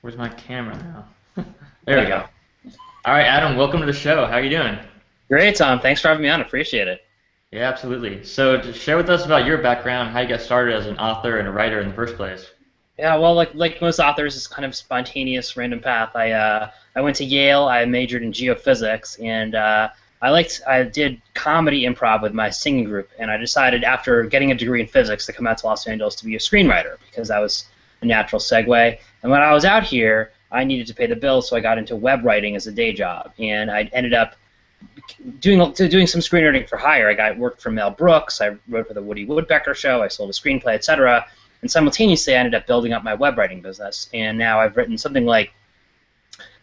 Where's my camera now? There we go. All right, Adam, welcome to the show. How are you doing? Great, Tom. Thanks for having me on. Appreciate it. Yeah, absolutely. So, just share with us about your background, how you got started as an author and a writer in the first place. Yeah, well, like most authors, it's kind of spontaneous, random path. I went to Yale. I majored in geophysics, and I did comedy improv with my singing group, and I decided after getting a degree in physics to come out to Los Angeles to be a screenwriter because that was a natural segue. And when I was out here, I needed to pay the bills, so I got into web writing as a day job, and I ended up doing some screenwriting for hire. Worked for Mel Brooks. I wrote for the Woody Woodpecker Show. I sold a screenplay, etc. And simultaneously, I ended up building up my web writing business. And now I've written something like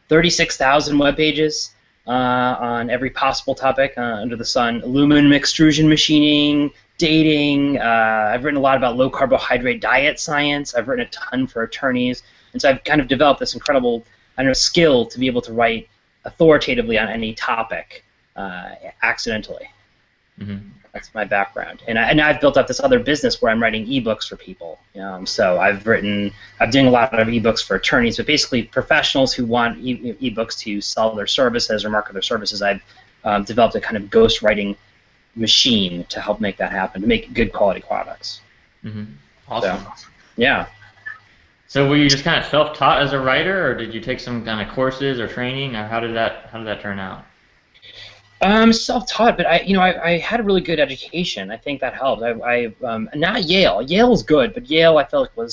36,000 web pages on every possible topic under the sun: aluminum extrusion machining, dating. I've written a lot about low carbohydrate diet science. I've written a ton for attorneys, and so I've kind of developed this incredible, skill to be able to write authoritatively on any topic accidentally. Mm-hmm. That's my background, and I've built up this other business where I'm writing ebooks for people. So I'm doing a lot of ebooks for attorneys, but basically professionals who want ebooks to sell their services or market their services. I've developed a kind of ghostwriting machine to help make that happen, to make good quality products. Mm-hmm. Awesome. So, yeah. So, were you just kind of self-taught as a writer, or did you take some kind of courses or training, or how did that turn out? Self-taught, but I had a really good education. I think that helped. Not Yale. Yale was good, but Yale I felt like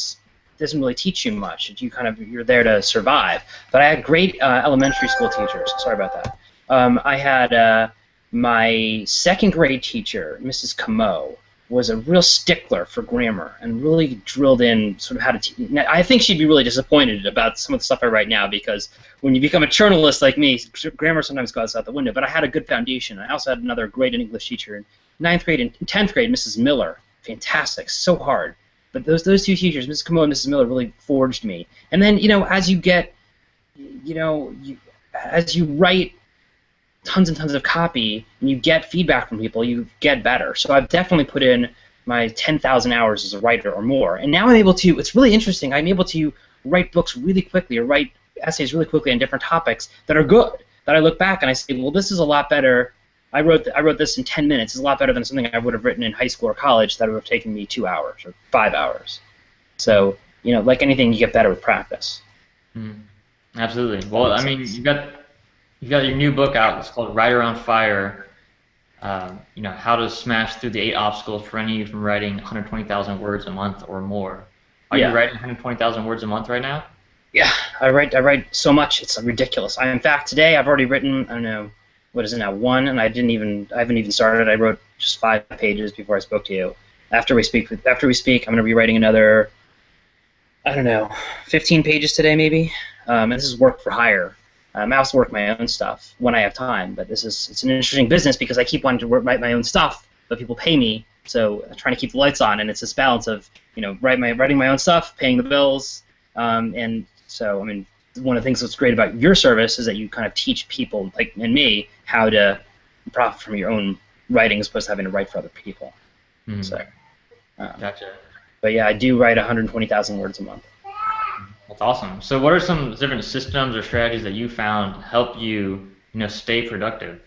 doesn't really teach you much. You're there to survive. But I had great elementary school teachers. Sorry about that. I had my second grade teacher, Mrs. Camo, was a real stickler for grammar and really drilled in sort of how to teach. I think she'd be really disappointed about some of the stuff I write now because when you become a journalist like me, grammar sometimes goes out the window. But I had a good foundation. I also had another great English teacher in ninth grade and 10th grade, Mrs. Miller. Fantastic, so hard. But those two teachers, Mrs. Camo and Mrs. Miller, really forged me. And then as you get, as you write tons and tons of copy and you get feedback from people, you get better. So I've definitely put in my 10,000 hours as a writer or more. And now I'm able to, it's really interesting, I'm able to write books really quickly or write essays really quickly on different topics that are good, that I look back and I say, well, this is a lot better. I wrote this in 10 minutes. It's a lot better than something I would have written in high school or college that would have taken me 2 hours or 5 hours. So, like anything, you get better with practice. Mm. Absolutely. Well, I mean, you've got your new book out. It's called Writer on Fire. How to smash through the 8 obstacles preventing you from writing 120,000 words a month or more. Are you writing 120,000 words a month right now? Yeah, I write so much it's ridiculous. In fact, today I've already written, I don't know, what is it now, 1, and I haven't even started. I wrote just 5 pages before I spoke to you. After we speak, I'm going to be writing another, I don't know, 15 pages today maybe. And this is work for hire. I also work my own stuff when I have time, but it's an interesting business because I keep wanting to write my own stuff, but people pay me, so I'm trying to keep the lights on, and it's this balance of writing my own stuff, paying the bills, and so one of the things that's great about your service is that you kind of teach people like and me how to profit from your own writing as opposed to having to write for other people. Mm-hmm. So, Gotcha. but yeah, I do write 120,000 words a month. That's awesome. So what are some different systems or strategies that you found help you, stay productive?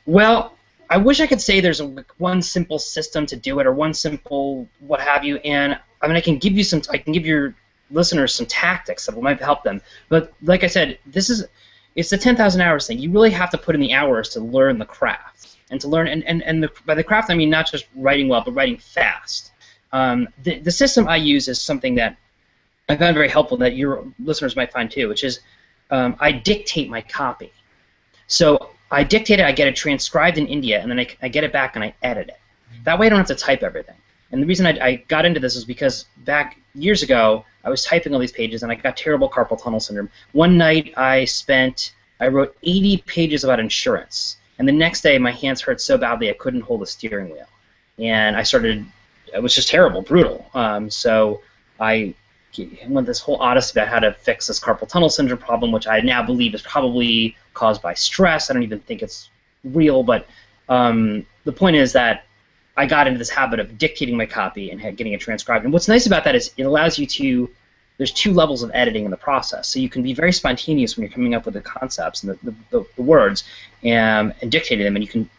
Well, I wish I could say there's one simple system to do it or one simple what have you, and I can give your listeners some tactics that might help them. But like I said, it's the 10,000 hours thing. You really have to put in the hours to learn the craft and to learn by the craft I mean not just writing well, but writing fast. The system I use is something that I found very helpful that your listeners might find too, which is I dictate my copy. So I dictate it, I get it transcribed in India, and then I get it back and I edit it. That way I don't have to type everything. And the reason I got into this is because back years ago, I was typing all these pages and I got terrible carpal tunnel syndrome. One night I wrote 80 pages about insurance, and the next day my hands hurt so badly I couldn't hold a steering wheel. And it was just terrible, brutal. So I went this whole odyssey about how to fix this carpal tunnel syndrome problem, which I now believe is probably caused by stress. I don't even think it's real, but the point is that I got into this habit of dictating my copy and getting it transcribed. And what's nice about that is it allows you to there's two levels of editing in the process. So you can be very spontaneous when you're coming up with the concepts and the words and dictating them, and you can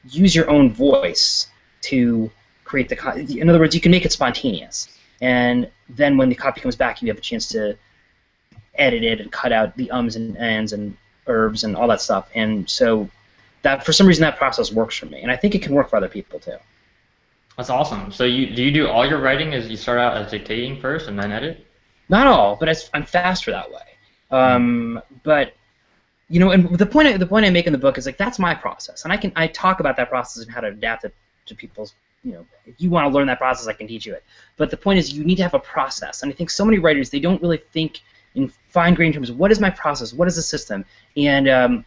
use your own voice to create in other words, you can make it spontaneous. And then when the copy comes back, you have a chance to edit it and cut out the ums and ands and herbs and all that stuff. And so that, for some reason, that process works for me. And I think it can work for other people, too. That's awesome. So do you do all your writing as you start out as dictating first and then edit? Not all, but I'm faster that way. But you know, and the point I make in the book is like that's my process, and I talk about that process and how to adapt it to people's. You know, if you want to learn that process, I can teach you it. But the point is, you need to have a process, and I think so many writers they don't really think in fine-grained terms. What is my process? What is the system? And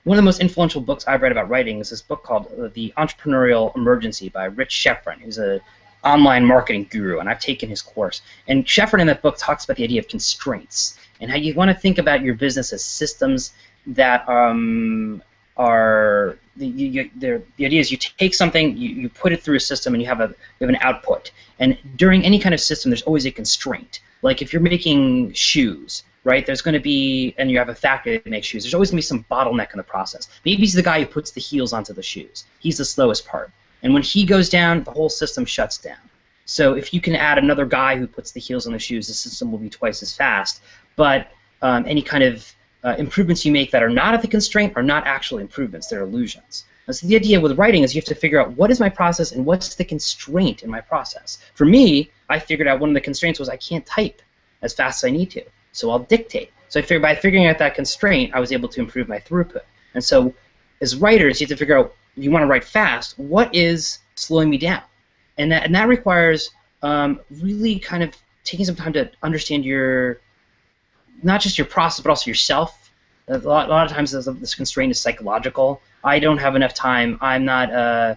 one of the most influential books I've read about writing is this book called The Entrepreneurial Emergency by Rich Schefren, who's an online marketing guru, and I've taken his course. And Schefren in that book talks about the idea of constraints and how you want to think about your business as systems that are the idea is you take something, you put it through a system, and you have an output. And during any kind of system, there's always a constraint. Like if you're making shoes, right? There's going to be, and you have a factory that makes shoes. There's always going to be some bottleneck in the process. Maybe he's the guy who puts the heels onto the shoes. He's the slowest part. And when he goes down, the whole system shuts down. So if you can add another guy who puts the heels on the shoes, the system will be twice as fast. But any kind of improvements you make that are not at the constraint are not actually improvements. They're illusions. And so the idea with writing is you have to figure out what is my process and what's the constraint in my process. For me, I figured out one of the constraints was I can't type as fast as I need to. So I'll dictate. So I figured by figuring out that constraint, I was able to improve my throughput. And so as writers, you have to figure out, if you want to write fast, what is slowing me down? And that requires really kind of taking some time to understand not just your process, but also yourself. A lot of times this constraint is psychological. I don't have enough time. I'm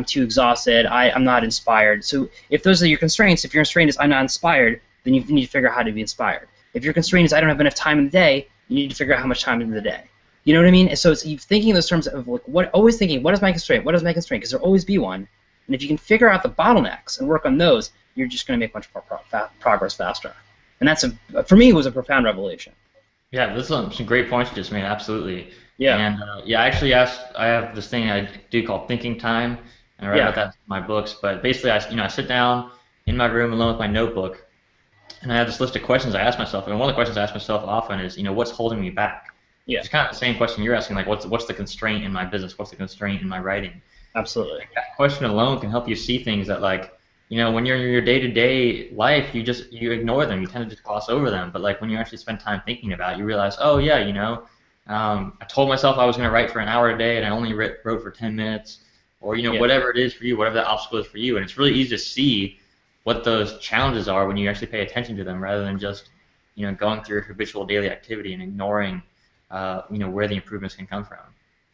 too exhausted. I'm not inspired. So if those are your constraints, if your constraint is I'm not inspired, then you need to figure out how to be inspired. If your constraint is I don't have enough time in the day, you need to figure out how much time in the day. You know what I mean? And so it's thinking in those terms of like always thinking, what is my constraint? What is my constraint? Because there'll always be one. And if you can figure out the bottlenecks and work on those, you're just going to make much more progress faster. And that's for me, it was a profound revelation. Yeah, this is some great points you just made. Absolutely. Yeah. And I have this thing I do called thinking time, and I write about that in my books. But basically, I sit down in my room alone with my notebook, and I have this list of questions I ask myself. And one of the questions I ask myself often is, what's holding me back? Yeah. It's kind of the same question you're asking, like what's the constraint in my business? What's the constraint in my writing? Absolutely. That question alone can help you see things that, like, when you're in your day-to-day life, you ignore them. You tend to just gloss over them. But like when you actually spend time thinking about it, you realize, oh yeah, I told myself I was going to write for an hour a day, and I only wrote for 10 minutes, or whatever it is for you, whatever that obstacle is for you. And it's really easy to see what those challenges are when you actually pay attention to them, rather than just going through your habitual daily activity and ignoring where the improvements can come from.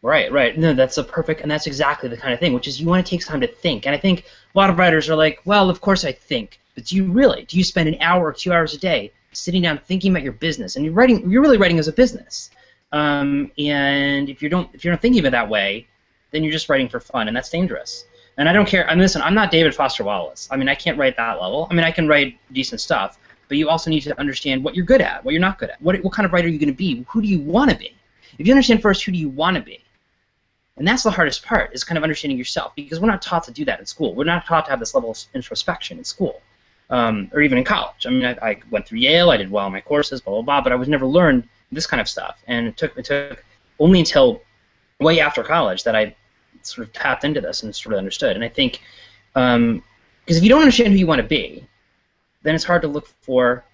Right. No, that's that's exactly the kind of thing, which is you want to take time to think. And I think a lot of writers are like, well, of course I think, but do you spend an hour or 2 hours a day sitting down thinking about your business? And you're really writing as a business. And if you're not thinking of it that way, then you're just writing for fun, and that's dangerous. And I don't care. Listen, I'm not David Foster Wallace. I can't write that level. I can write decent stuff, but you also need to understand what you're good at, what you're not good at. What kind of writer are you going to be? Who do you want to be? If you understand first who do you want to be, and that's the hardest part, is kind of understanding yourself, because we're not taught to do that in school. We're not taught to have this level of introspection in school, or even in college. I went through Yale, I did well in my courses, blah, blah, blah, but I was never learned this kind of stuff. And it took only until way after college that I sort of tapped into this and sort of understood. And I think, because if you don't understand who you want to be, then it's hard to look for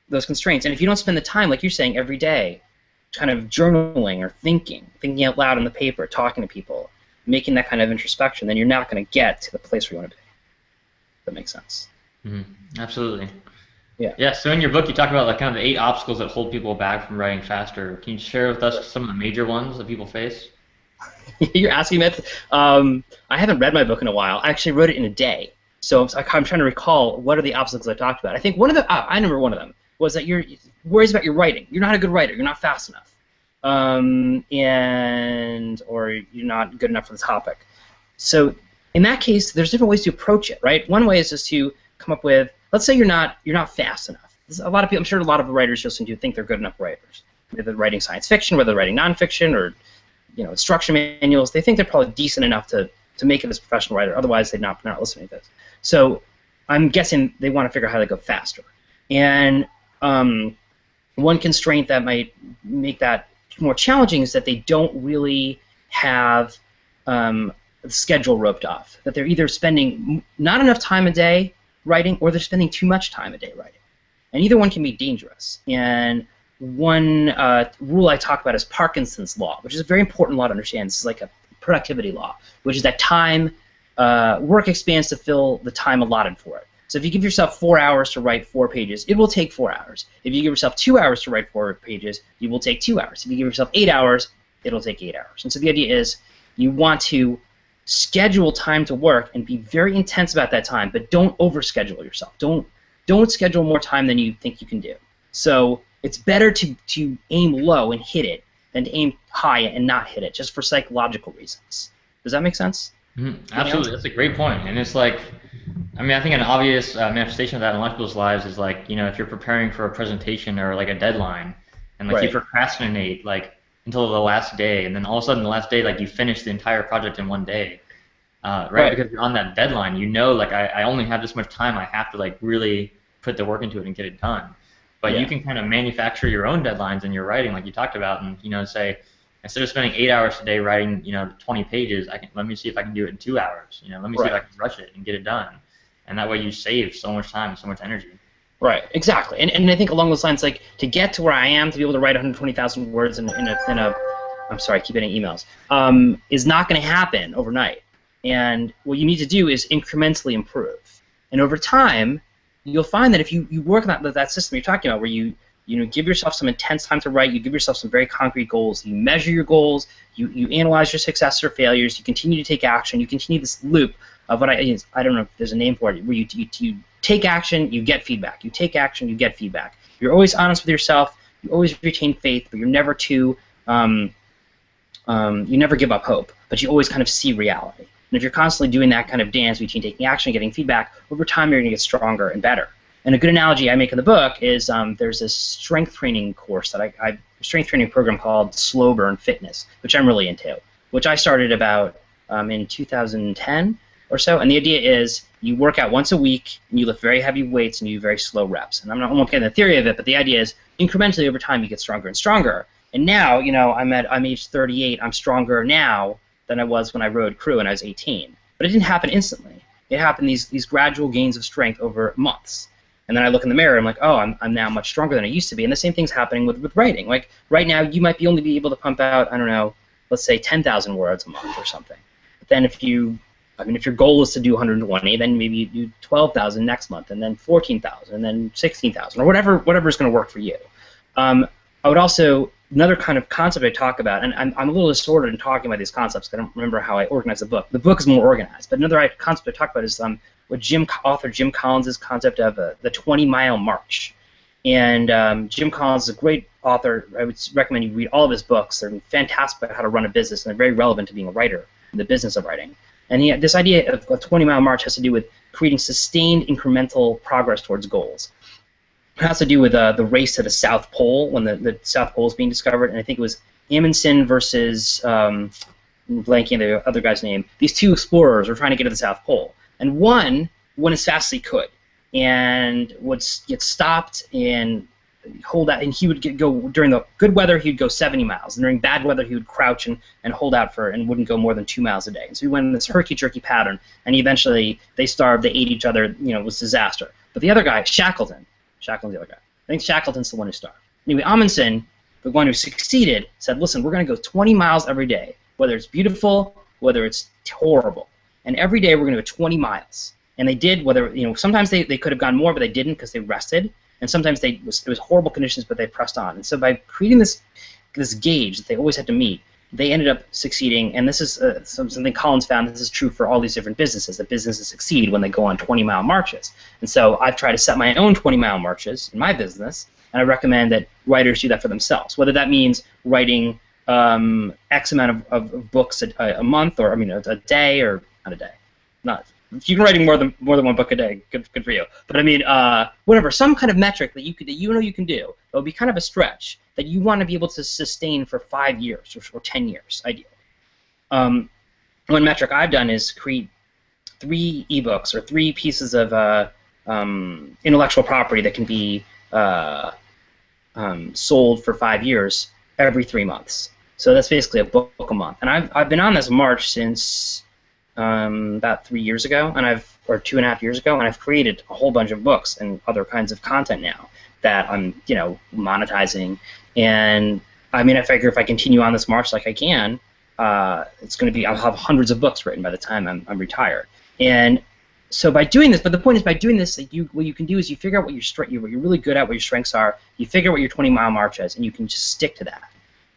those constraints. And if you don't spend the time, like you're saying, every day, kind of journaling or thinking out loud on the paper, talking to people, making that kind of introspection, then you're not going to get to the place where you want to be. If that makes sense. Mm-hmm. Absolutely. Yeah. Yeah. So in your book, you talk about kind of the 8 obstacles that hold people back from writing faster. Can you share with us some of the major ones that people face? You're asking me that. I haven't read my book in a while. I actually wrote it in a day, so I'm trying to recall what are the obstacles I talked about. I think I remember one of them was that you're worries about your writing. You're not a good writer. You're not fast enough, or you're not good enough for the topic. So in that case, there's different ways to approach it, right? One way is just to come up with let's say you're not fast enough. A lot of people, I'm sure a lot of writers listening to you think they're good enough writers. Whether they're writing science fiction, whether they're writing nonfiction, or instruction manuals, they think they're probably decent enough to make it as a professional writer. Otherwise, they're not listening to this. So I'm guessing they want to figure out how to go faster. And one constraint that might make that more challenging is that they don't really have the schedule roped off. That they're either spending not enough time a day writing, or they're spending too much time a day writing. And either one can be dangerous. And one rule I talk about is Parkinson's law, which is a very important law to understand. This is like a productivity law, which is that time, work expands to fill the time allotted for it. So if you give yourself 4 hours to write 4 pages, it will take 4 hours. If you give yourself 2 hours to write 4 pages, you will take 2 hours. If you give yourself 8 hours, it'll take 8 hours. And so the idea is you want to schedule time to work and be very intense about that time, but don't overschedule yourself. Don't schedule more time than you think you can do. So it's better to aim low and hit it than to aim high and not hit it, just for psychological reasons. Does that make sense? Absolutely, that's a great point. And it's like, I mean, I think an obvious manifestation of that in a lot of people's lives is like, if you're preparing for a presentation or like a deadline, and like you procrastinate like until the last day, and then all of a sudden the last day, like you finish the entire project in one day, right? Because you're on that deadline, like I only have this much time, I have to like really put the work into it and get it done. But you can kind of manufacture your own deadlines in your writing, like you talked about, and say, instead of spending 8 hours a day writing, 20 pages, let me see if I can do it in 2 hours. Let me see if I can rush it and get it done. And that way you save so much time and so much energy. Right, exactly. And I think along those lines, like to get to where I am, to be able to write 120,000 words in a I'm sorry, I keep getting emails, is not going to happen overnight. And what you need to do is incrementally improve. And over time, you'll find that if you work on that system you're talking about, where you give yourself some intense time to write, you give yourself some very concrete goals, you measure your goals, you analyze your successes or failures, you continue to take action, you continue this loop of what I don't know if there's a name for it, where you take action, you get feedback, you take action, you get feedback. You're always honest with yourself, you always retain faith, but you're never too, you never give up hope, but you always kind of see reality. And if you're constantly doing that kind of dance between taking action and getting feedback, over time you're going to get stronger and better. And a good analogy I make in the book is there's this strength training course that a strength training program called Slow Burn Fitness, which I'm really into, which I started about in 2010 or so. And the idea is you work out once a week and you lift very heavy weights and you do very slow reps. And I won't get into the theory of it, but the idea is incrementally over time you get stronger and stronger. And now, I'm age 38. I'm stronger now than I was when I rode crew when I was 18. But it didn't happen instantly. It happened these gradual gains of strength over months. And then I look in the mirror and I'm like, oh, I'm now much stronger than I used to be. And the same thing's happening with writing. Like right now, you might only be able to pump out, I don't know, let's say 10,000 words a month or something. But then if your goal is to do 120, then maybe you do 12,000 next month, and then 14,000, and then 16,000, or whatever is going to work for you. I would also, another kind of concept I talk about, and I'm a little disordered in talking about these concepts because I don't remember how I organized the book. The book is more organized, but another concept I talk about is what author Jim Collins' concept of the 20-mile march. And Jim Collins is a great author. I would recommend you read all of his books. They're fantastic about how to run a business, and they're very relevant to being a writer in the business of writing. And this idea of a 20-mile march has to do with creating sustained incremental progress towards goals. It has to do with the race to the South Pole, when the South Pole is being discovered, and I think it was Amundsen versus, blanking the other guy's name. These two explorers were trying to get to the South Pole, and one went as fast as he could, and would get stopped and hold out, and he would go, during the good weather, he'd go 70 miles, and during bad weather, he would crouch and hold out and wouldn't go more than 2 miles a day. And so he went in this herky-jerky pattern, and eventually they starved, they ate each other, it was disaster. But the other guy, Shackleton's the other guy. I think Shackleton's the one who starved. Anyway, Amundsen, the one who succeeded, said, listen, we're going to go 20 miles every day, whether it's beautiful, whether it's horrible. And every day we're going to go 20 miles. And they did, sometimes they could have gone more, but they didn't because they rested. And sometimes it was horrible conditions, but they pressed on. And so by creating this gauge that they always had to meet, they ended up succeeding. And this is something Collins found. This is true for all these different businesses, that businesses succeed when they go on 20-mile marches. And so I've tried to set my own 20-mile marches in my business, and I recommend that writers do that for themselves, whether that means writing X amount of books a month, or a day, or not a day, not if you can writing more than one book a day, good for you. But I mean, whatever, some kind of metric that you know you can do. It would be kind of a stretch that you want to be able to sustain for 5 years or 10 years, ideally. One metric I've done is create 3 ebooks or 3 pieces of intellectual property that can be sold for 5 years every 3 months. So that's basically a book a month. And I've been on this march since about 3 years ago, or 2.5 years ago, and I've created a whole bunch of books and other kinds of content now that I'm monetizing. And I mean, I figure if I continue on this march like I can, it's going to be, I'll have hundreds of books written by the time I'm retired. And so by doing this, but the point is, by doing this, what you can do is you figure out what you're really good at, what your strengths are. You figure out what your 20-mile march is, and you can just stick to that.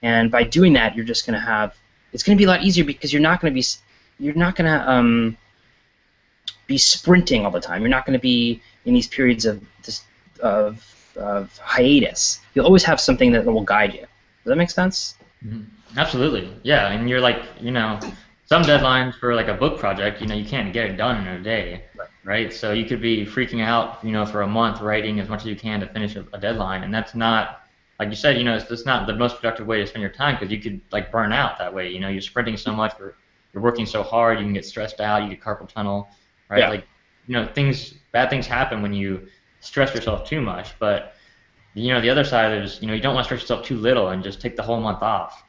And by doing that, you're just going to have, it's going to be a lot easier because you're not going to be sprinting all the time. You're not going to be in these periods of hiatus. You'll always have something that will guide you. Does that make sense? Mm-hmm. Absolutely. Yeah, and you're like, some deadlines for like a book project, you can't get it done in a day, right? So you could be freaking out, for a month writing as much as you can to finish a deadline, and that's not, like you said, it's not the most productive way to spend your time because you could like burn out that way. You're sprinting so much, you're working so hard, you can get stressed out, you get carpal tunnel, right? Yeah. Like, bad things happen when you stress yourself too much. But the other side is, you don't want to stress yourself too little and just take the whole month off.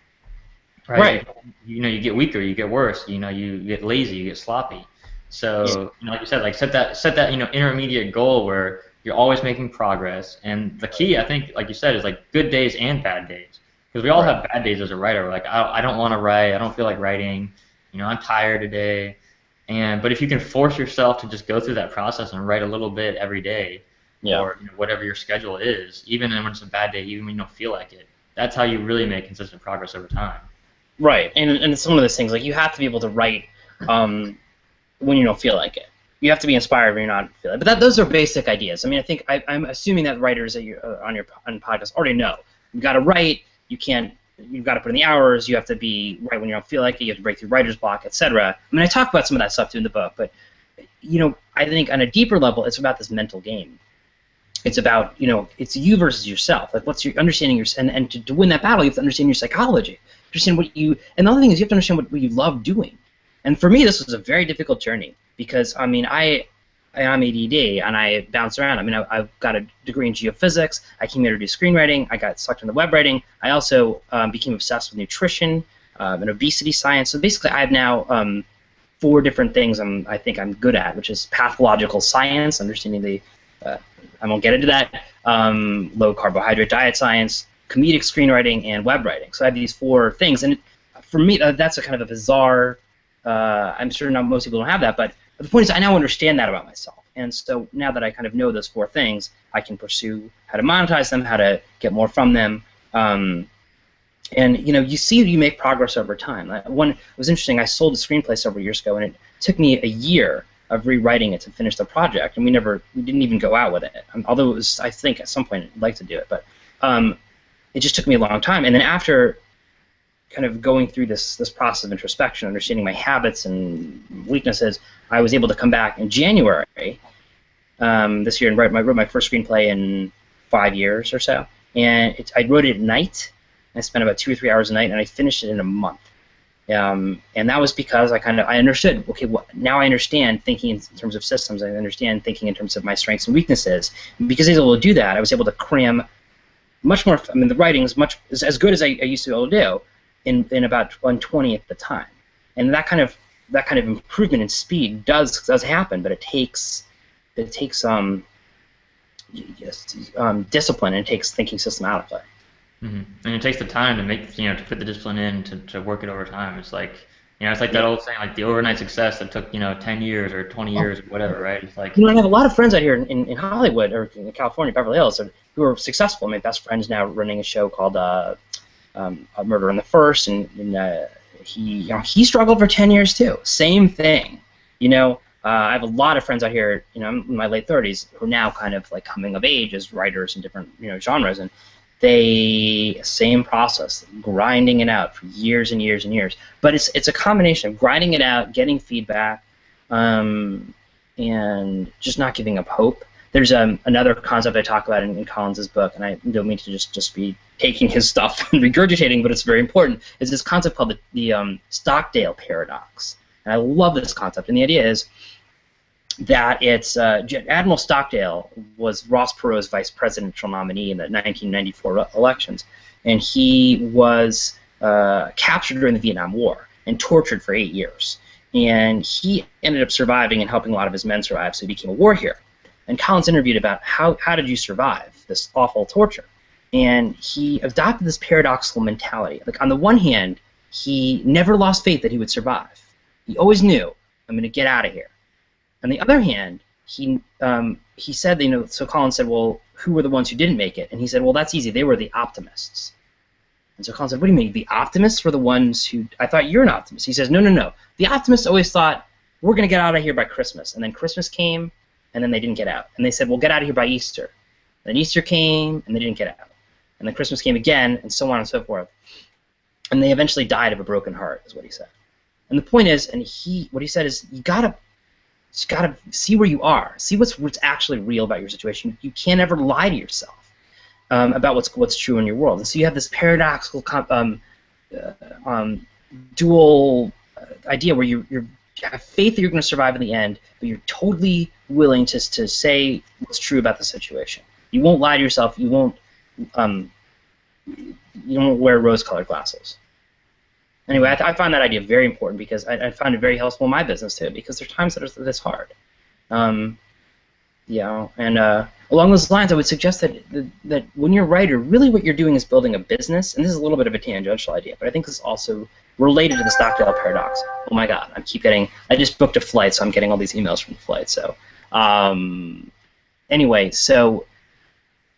Right. You get weaker, you get worse. You get lazy, you get sloppy. So like you said, like set that intermediate goal where you're always making progress. And the key, I think, like you said, is like good days and bad days. Because we all have bad days as a writer. We're like, I don't want to write. I don't feel like writing. I'm tired today. But if you can force yourself to just go through that process and write a little bit every day, or whatever your schedule is, even when it's a bad day, even when you don't feel like it, that's how you really make consistent progress over time. Right, and it's one of those things, like you have to be able to write when you don't feel like it. You have to be inspired when you're not feeling it. But those are basic ideas. I mean, I think I'm assuming that writers that on podcast already know. You've got to write. You've got to put in the hours. You have to be right when you don't feel like it. You have to break through writer's block, etc. I mean, I talk about some of that stuff too in the book. But I think on a deeper level, it's about this mental game. It's about it's you versus yourself. Like, what's your understanding and to win that battle, you have to understand your psychology. Understand and the other thing is you have to understand what you love doing. And for me, this was a very difficult journey because I mean I'm ADD and I bounce around. I mean I've got a degree in geophysics. I came here to do screenwriting. I got sucked into web writing. I also became obsessed with nutrition and obesity science. So basically, I have now 4 different things I think I'm good at, which is pathological science, understanding the I won't get into that. Low carbohydrate diet science, comedic screenwriting, and web writing. So I have these 4 things, and for me, that's a kind of a bizarre. I'm sure not most people don't have that, but the point is, I now understand that about myself, and so now that I kind of know those 4 things, I can pursue how to monetize them, how to get more from them, and you see you make progress over time. It was interesting. I sold a screenplay several years ago, and it took me a year of rewriting it to finish the project, and we didn't even go out with it. Although it was, I think, at some point I'd like to do it, but it just took me a long time. And then after kind of going through this process of introspection, understanding my habits and weaknesses, I was able to come back in January this year and wrote my first screenplay in 5 years or so. And I wrote it at night. I spent about 2 or 3 hours a night, and I finished it in a month. And that was because I understood, okay, now I understand thinking in terms of systems. I understand thinking in terms of my strengths and weaknesses. And because I was able to do that, I was able to cram much more. I mean, the writing is as good as I used to be able to do in about 1/20th the time. And that kind of improvement in speed does happen, but it takes discipline, and it takes thinking system out of play. Mm-hmm. And it takes the time to make, to put the discipline in to work it over time. It's like, it's like that old saying, like the overnight success that took, 10 years or 20 years or whatever, right? It's like, I have a lot of friends out here in Hollywood or in California, Beverly Hills, who are successful. My best friend's now running a show called A Murder on the First, and he struggled for 10 years too. Same thing, I have a lot of friends out here, I'm in my late 30s, who are now kind of like coming of age as writers in different, genres, and same process, grinding it out for years and years and years. But it's a combination of grinding it out, getting feedback, and just not giving up hope. There's another concept I talk about in Collins's book, and I don't mean to just be taking his stuff and regurgitating, but it's very important. Is this concept called the Stockdale Paradox, and I love this concept. And the idea is that it's Admiral Stockdale was Ross Perot's vice presidential nominee in the 1994 elections, and he was captured during the Vietnam War and tortured for 8 years. And he ended up surviving and helping a lot of his men survive, so he became a war hero. And Collins interviewed about how did you survive this awful torture? And he adopted this paradoxical mentality. Like, on the one hand, he never lost faith that he would survive. He always knew, I'm going to get out of here. On the other hand, he said, so Collins said, well, who were the ones who didn't make it? And he said, well, that's easy. They were the optimists. And so Collins said, what do you mean? The optimists were the ones who, I thought you're an optimist. He says, no. The optimists always thought, we're going to get out of here by Christmas. And then Christmas came, and then they didn't get out. And they said, we'll get out of here by Easter. And then Easter came, and they didn't get out. And then Christmas came again, and so on and so forth. And they eventually died of a broken heart, is what he said. And the point is, what he said is, you gotta see where you are. See what's actually real about your situation. You can't ever lie to yourself about what's true in your world. And so you have this paradoxical dual idea where you have faith that you're going to survive in the end, but you're totally willing to say what's true about the situation. You won't lie to yourself. You won't wear rose-colored glasses. Anyway, I find that idea very important because I find it very helpful in my business too. Because there are times that it's hard. Along those lines, I would suggest that when you're a writer, really what you're doing is building a business. And this is a little bit of a tangential idea, but I think this is also related to the Stockdale Paradox. Oh my God, I just booked a flight, so I'm getting all these emails from the flight. So anyway, so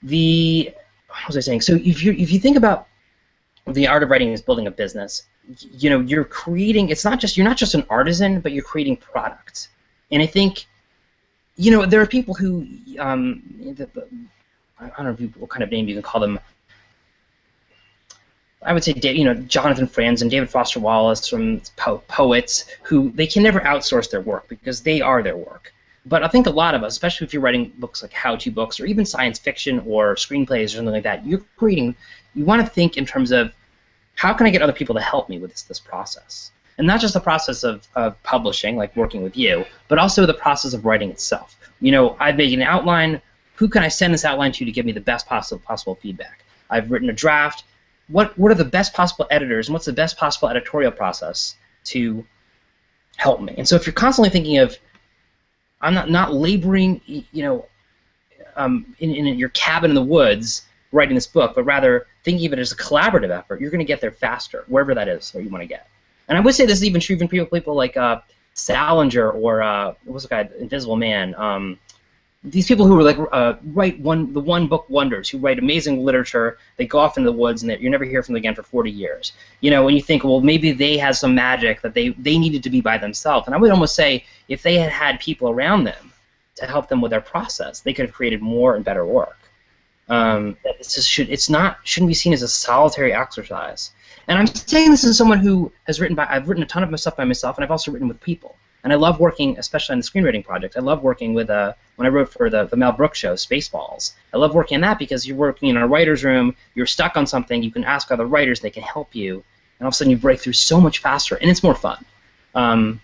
what was I saying? So if you think about the art of writing as building a business, you're creating. You're not just an artisan, but you're creating products. And I think, there are people who, I don't know what kind of name you can call them. I would say, Jonathan Franzen and David Foster Wallace, from poets, who they can never outsource their work because they are their work. But I think a lot of us, especially if you're writing books like how-to books or even science fiction or screenplays or something like that, you want to think in terms of, how can I get other people to help me with this process? And not just the process of publishing, like working with you, but also the process of writing itself. I've made an outline. Who can I send this outline to give me the best possible feedback? I've written a draft. What are the best possible editors, and what's the best possible editorial process to help me? And so if you're constantly thinking of, I'm not laboring, in your cabin in the woods writing this book, but rather thinking of it as a collaborative effort, you're going to get there faster, wherever that is that you want to get. And I would say this is even true for people like Salinger or what was the guy, Invisible Man. These people who are write the one-book wonders, who write amazing literature. They go off into the woods and you never hear from them again for 40 years. And you think, well, maybe they had some magic that they needed to be by themselves. And I would almost say if they had people around them to help them with their process, they could have created more and better work. Shouldn't be seen as a solitary exercise. And I'm saying this as someone who has I've written a ton of my stuff by myself, and I've also written with people. And I love working, especially on the screenwriting project. I love working with, when I wrote for the Mel Brooks show, Spaceballs. I love working on that because you're working in a writer's room, you're stuck on something, you can ask other writers, they can help you, and all of a sudden you break through so much faster, and it's more fun. But I'm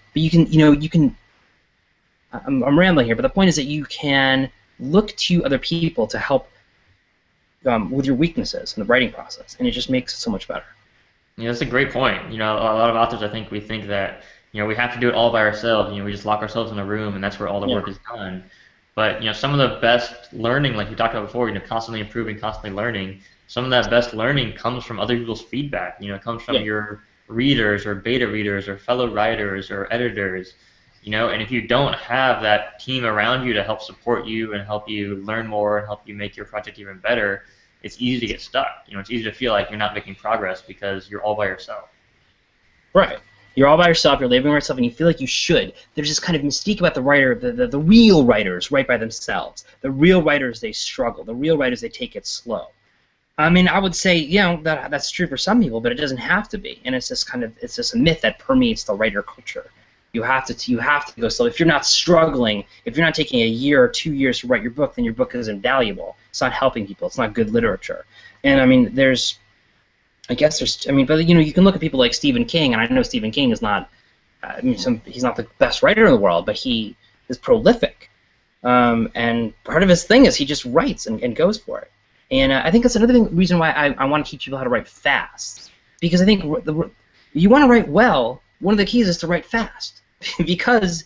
rambling here, but the point is that you can look to other people to help with your weaknesses in the writing process, and it just makes it so much better. Yeah, that's a great point. A lot of authors, I think, we think that we have to do it all by ourselves. We just lock ourselves in a room, and that's where all the work is done. But some of the best learning, like you talked about before, constantly improving, constantly learning. Some of that best learning comes from other people's feedback. It comes from your readers or beta readers or fellow writers or editors. And if you don't have that team around you to help support you and help you learn more and help you make your project even better, it's easy to get stuck. It's easy to feel like you're not making progress because you're all by yourself. Right. You're all by yourself, you're laboring by yourself, and you feel like you should. There's this kind of mystique about the writer, the real writers write by themselves. The real writers, they struggle. The real writers, they take it slow. I mean, I would say, that's true for some people, but it doesn't have to be. And it's just a myth that permeates the writer culture. You have to go slow. If you're not struggling, if you're not taking a year or 2 years to write your book, then your book is invaluable. It's not helping people. It's not good literature. And I mean, but you can look at people like Stephen King, and I know Stephen King is not, he's not the best writer in the world, but he is prolific. And part of his thing is he just writes and goes for it. And I think that's another reason why I want to teach people how to write fast. Because I think you want to write well, one of the keys is to write fast. Because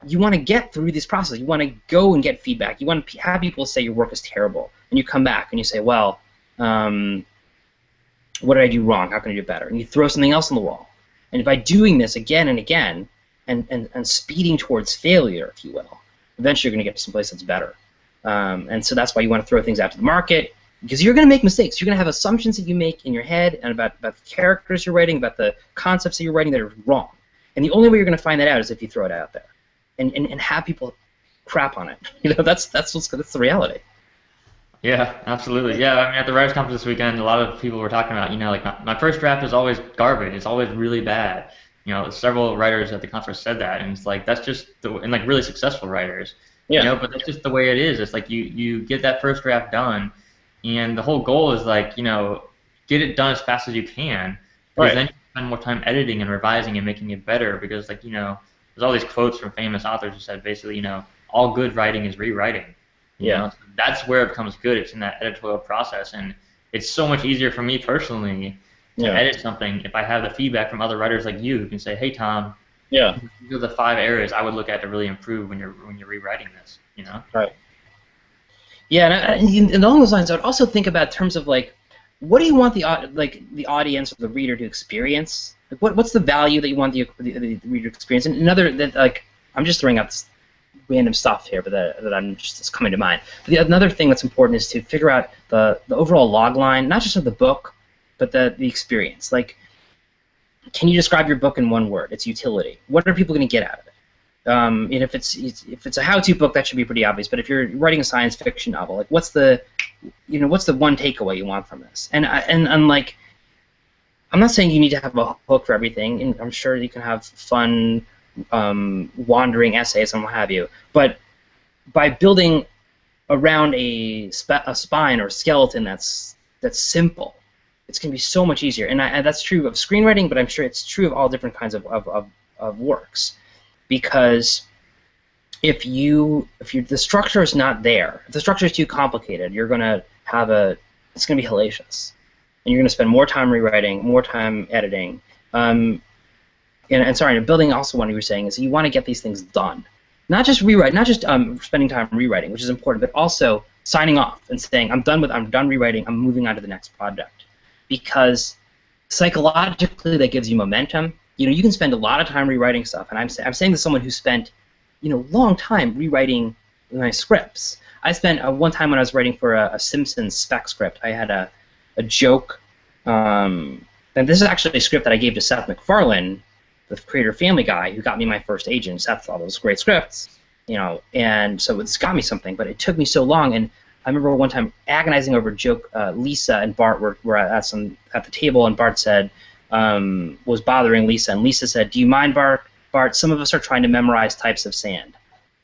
you want to get through this process. You want to go and get feedback. You want to have people say your work is terrible. And you come back and you say, well, what did I do wrong? How can I do better? And you throw something else on the wall. And by doing this again and again and speeding towards failure, if you will, eventually you're going to get to someplace that's better. And so that's why you want to throw things out to the market, because you're going to make mistakes. You're going to have assumptions that you make in your head and about the characters you're writing, about the concepts that you're writing that are wrong. And the only way you're going to find that out is if you throw it out there and have people crap on it. That's the reality. Yeah, absolutely. Yeah, I mean, at the Writers' Conference this weekend, a lot of people were talking about, like my first draft is always garbage. It's always really bad. Several writers at the conference said that, and it's like that's just and like really successful writers. Yeah. But that's just the way it is. It's like you get that first draft done, and the whole goal is like get it done as fast as you can, because then you spend more time editing and revising and making it better. Because there's all these quotes from famous authors who said basically all good writing is rewriting. So that's where it becomes good. It's in that editorial process, and it's so much easier for me personally to edit something if I have the feedback from other writers like you who can say, "Hey, Tom, these are the 5 areas I would look at to really improve when you're rewriting this." Right. Yeah, and along those lines, I would also think about terms of like, what do you want the audience or the reader to experience? Like, what's the value that you want the reader to experience? And I'm just throwing out this random stuff here, but that I'm just coming to mind. But another thing that's important is to figure out the overall log line, not just of the book, but the experience. Like, can you describe your book in one word? Its utility. What are people going to get out of it? And if it's a how-to book, that should be pretty obvious. But if you're writing a science fiction novel, like what's the one takeaway you want from this? And like, I'm not saying you need to have a hook for everything, and I'm sure you can have fun wandering essays and what have you. But by building around a spine or skeleton that's simple, it's going to be so much easier. And that's true of screenwriting, but I'm sure it's true of all different kinds of works. Because if the structure is not there, if the structure is too complicated, you're going to have it's going to be hellacious. And you're going to spend more time rewriting, more time editing. And sorry, building also what you were saying is you want to get these things done. Not just rewrite, not just spending time rewriting, which is important, but also signing off and saying, I'm done rewriting, I'm moving on to the next project. Because psychologically that gives you momentum. You can spend a lot of time rewriting stuff, and I'm saying to someone who spent long time rewriting my scripts. I spent one time when I was writing for a Simpsons spec script, I had a joke, and this is actually a script that I gave to Seth MacFarlane, the creator of Family Guy, who got me my first agent. Seth thought those great scripts, and so it's got me something, but it took me so long. And I remember one time agonizing over a joke. Lisa and Bart were at the table, and Bart said, was bothering Lisa, and Lisa said, "Do you mind, Bart? Bart, some of us are trying to memorize types of sand,"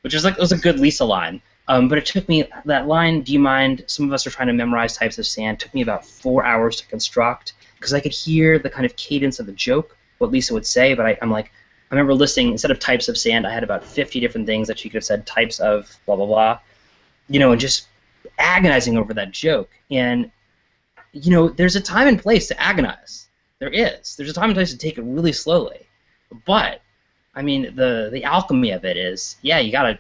which was it was a good Lisa line. But it took me, that line, "Do you mind? Some of us are trying to memorize types of sand," took me about 4 hours to construct, because I could hear the kind of cadence of the joke, what Lisa would say, but I remember listening, instead of types of sand, I had about 50 different things that she could have said, types of blah, blah, blah, and just agonizing over that joke. And, there's a time and place to agonize. There is. There's a time and place to take it really slowly. But, I mean, the alchemy of it is, you gotta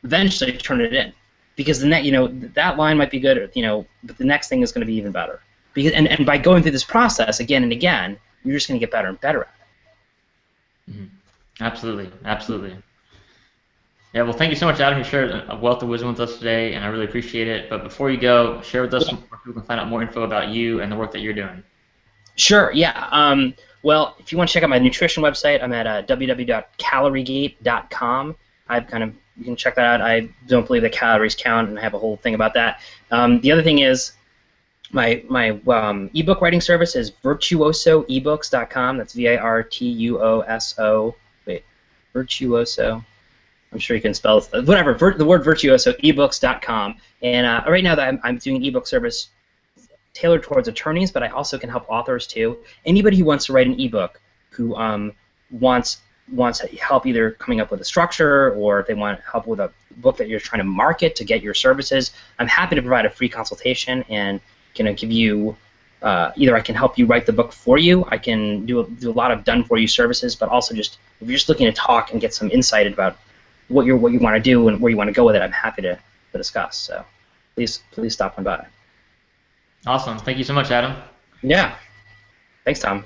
eventually turn it in. Because that line might be good, but the next thing is going to be even better. Because and by going through this process again and again, you're just going to get better and better at it. Mm-hmm. Absolutely, absolutely. Yeah, well, thank you so much, Adam. You shared a wealth of wisdom with us today, and I really appreciate it. But before you go, share with us where people can find out more info about you and the work that you're doing. Sure, yeah. Well, if you want to check out my nutrition website, I'm at www.caloриegate.com. You can check that out. I don't believe that calories count, and I have a whole thing about that. The other thing is my ebook writing service is virtuosoebooks.com. That's VIRTUOSO Virtuoso. I'm sure you can spell it, whatever, the word virtuoso, ebooks.com. And right now I'm doing an ebook service tailored towards attorneys, but I also can help authors too. Anybody who wants to write an ebook, who wants help either coming up with a structure, or if they want help with a book that you're trying to market to get your services, I'm happy to provide a free consultation and can give you either I can help you write the book for you, I can do a lot of done-for-you services, but also just if you're just looking to talk and get some insight about what you want to do and where you want to go with it, I'm happy to discuss. So please stop on by. Awesome. Thank you so much, Adam. Yeah. Thanks, Tom.